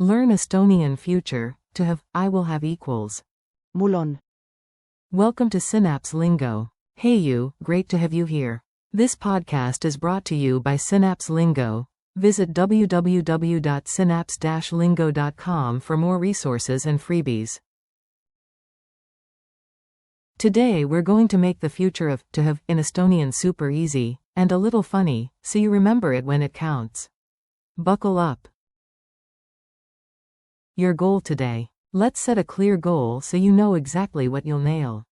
Learn Estonian future, to have, I will have equals. mul on. Welcome to Synapse Lingo. Hey you, great to have you here. This podcast is brought to you by Synapse Lingo. Visit www.synapse-lingo.com for more resources and freebies. Today we're going to make the future of to have in Estonian super easy, and a little funny, so you remember it when it counts. Buckle up. Your goal today. Let's set a clear goal so you know exactly what you'll nail.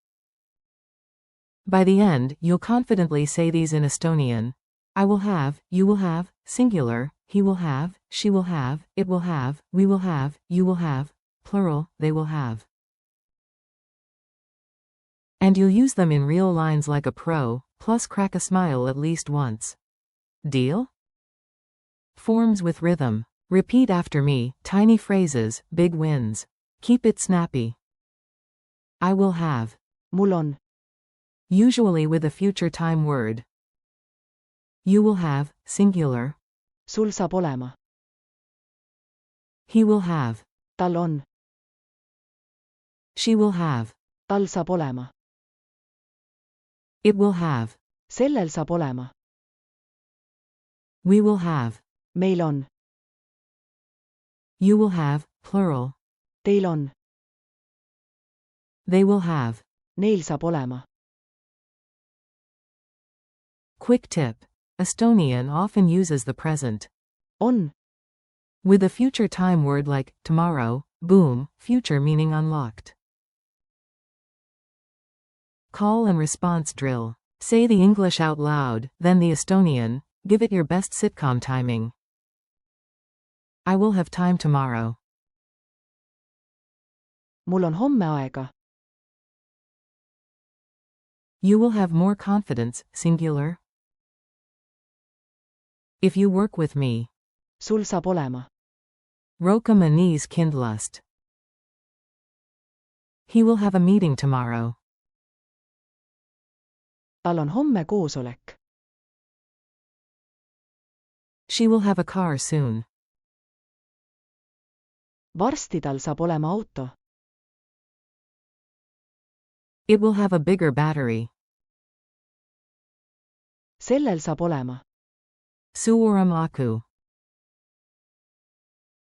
By the end, you'll confidently say these in Estonian. I will have, you will have, singular, he will have, she will have, it will have, we will have, you will have, plural, they will have. And you'll use them in real lines like a pro, plus crack a smile at least once. Deal? Forms with rhythm. Repeat after me, tiny phrases, big wins. Keep it snappy. I will have. mul on. Usually with a future time word. You will have, singular. sul saab olema. He will have. tal on. She will have. tal saab olema. It will have. sellel saab olema. We will have. meil on. You will have, plural. teil on. They will have. neil saab olema. Quick tip. Estonian often uses the present. on. With a future time word like tomorrow, boom, future meaning unlocked. Call and response drill. Say the English out loud, then the Estonian, give it your best sitcom timing. I will have time tomorrow. mul on homme aega. You will have more confidence, singular. If you work with me. sul saab olema. Rohkem anis kindlust. He will have a meeting tomorrow. tal on homme koosolek. She will have a car soon. varsti tal saab olema auto. It will have a bigger battery. sellel saab olema. Suurem aku.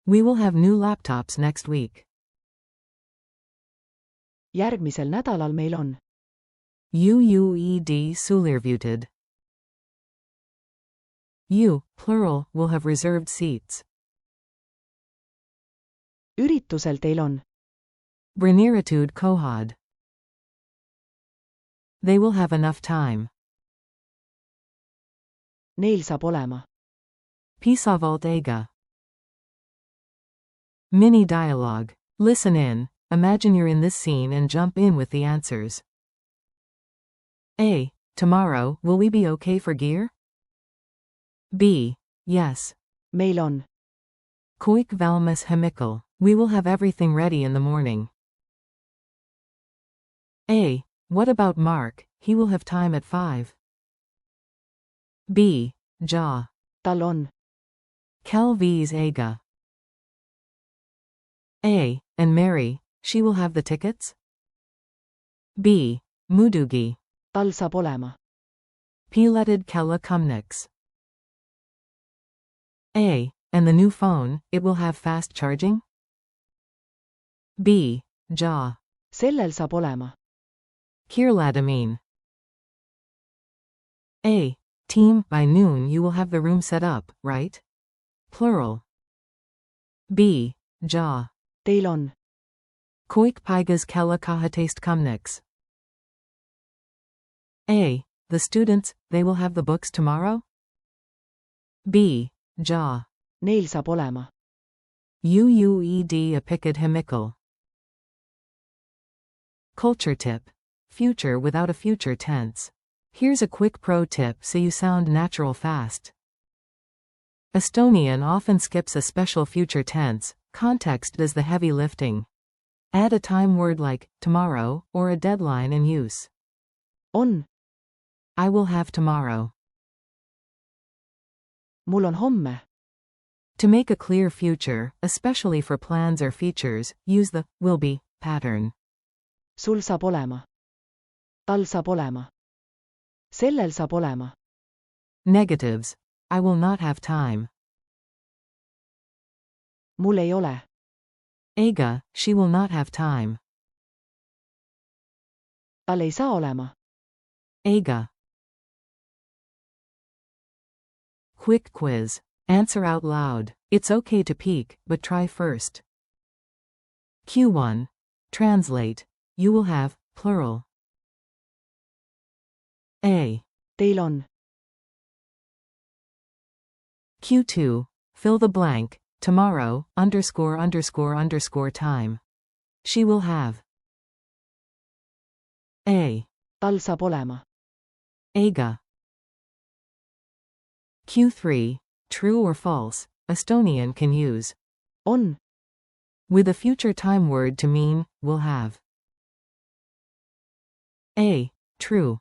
We will have new laptops next week. järgmisel nädalal meil on. UUED sulirvuted. You, plural, will have reserved seats. üritusel teil on. Breniritude kohad. They will have enough time. neil saab olema. Pisavalt ega. Mini dialogue. Listen in, imagine you're in this scene and jump in with the answers. A. Tomorrow, will we be okay for gear? B. Yes. meil on. Koik valmis hemikal. We will have everything ready in the morning. A. What about Mark? He will have time at 5. B. Ja. tal on. Kel viis ega. A. And Mary, she will have the tickets? B. Mudugi. tal saab olema. Pileted kella kumniks. A. And the new phone, it will have fast charging? B. Ja. sellel saab olema. Kirladamin. A. Team, by noon you will have the room set up, right? Plural. B. Ja. teil on. Koik paigas kella kahatest kumniks. A. The students, they will have the books tomorrow? B. Ja. neil saab olema. UUED apikad hemikal. Culture tip. Future without a future tense. Here's a quick pro tip so you sound natural fast. Estonian often skips a special future tense, context does the heavy lifting. Add a time word like tomorrow or a deadline in use. on. I will have tomorrow. mul on homme. To make a clear future, especially for plans or features, use the will be pattern. sul saab olema. Tal saab olema. Sellel saab olema. Negatives. I will not have time. Mul ei ole. Eiga, she will not have time. Tal ei saa olema. Eiga. Quick quiz. Answer out loud. It's okay to peek, but try first. Q1. Translate. You will have, plural. A. Teil on. Q2. Fill the blank. Tomorrow, ____ time. She will have. A. Tal saab olema. Eiga. Q3. True or false. Estonian can use On. with a future time word to mean, will have. A. True.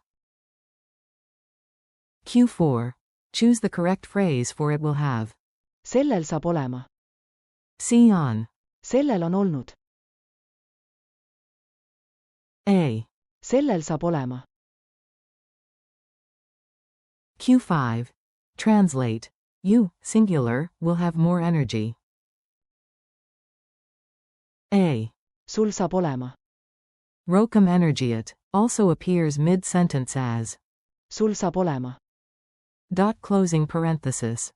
Q4. Choose the correct phrase for it will have. Sellel saab olema. See on. Sellel on olnud. A. Sellel saab olema. Q5. Translate. You, singular, will have more energy. A. Sul saab olema. Rohkem energiat also appears mid-sentence as Sul saab olema. closing parenthesis.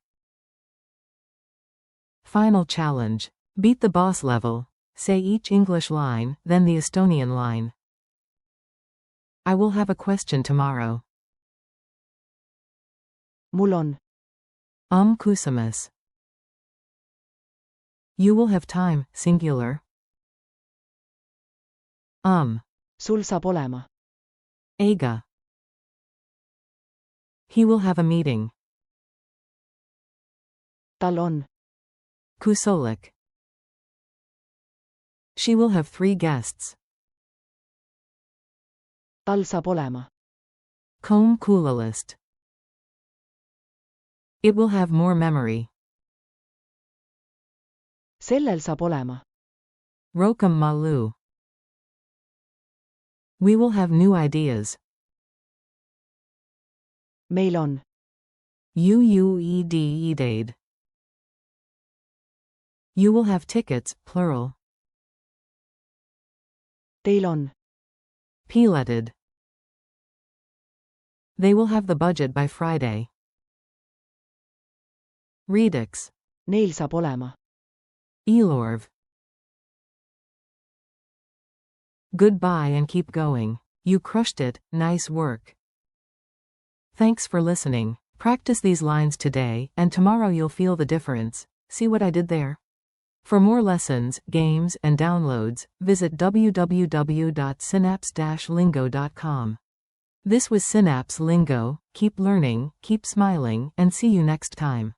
Final challenge. Beat the boss level. Say each English line, then the Estonian line. I will have a question tomorrow. Mul on. Küsimus. You will have time, singular. Sul saab olema. Eiga. He will have a meeting. Tal on. Kusolik. She will have 3 guests. Tal saab olema. Kuulalist. It will have more memory. Sellel saab olema. Rohkem malu. We will have new ideas. Meil on. Uedade. You will have tickets, plural. Teil on. Pileted. They will have the budget by Friday. Redux. Neil saab olema. Elorv. Goodbye and keep going. You crushed it, nice work. Thanks for listening. Practice these lines today, and tomorrow you'll feel the difference. See what I did there? For more lessons, games, and downloads, visit www.synapse-lingo.com. This was Synapse Lingo. Keep learning, keep smiling, and see you next time.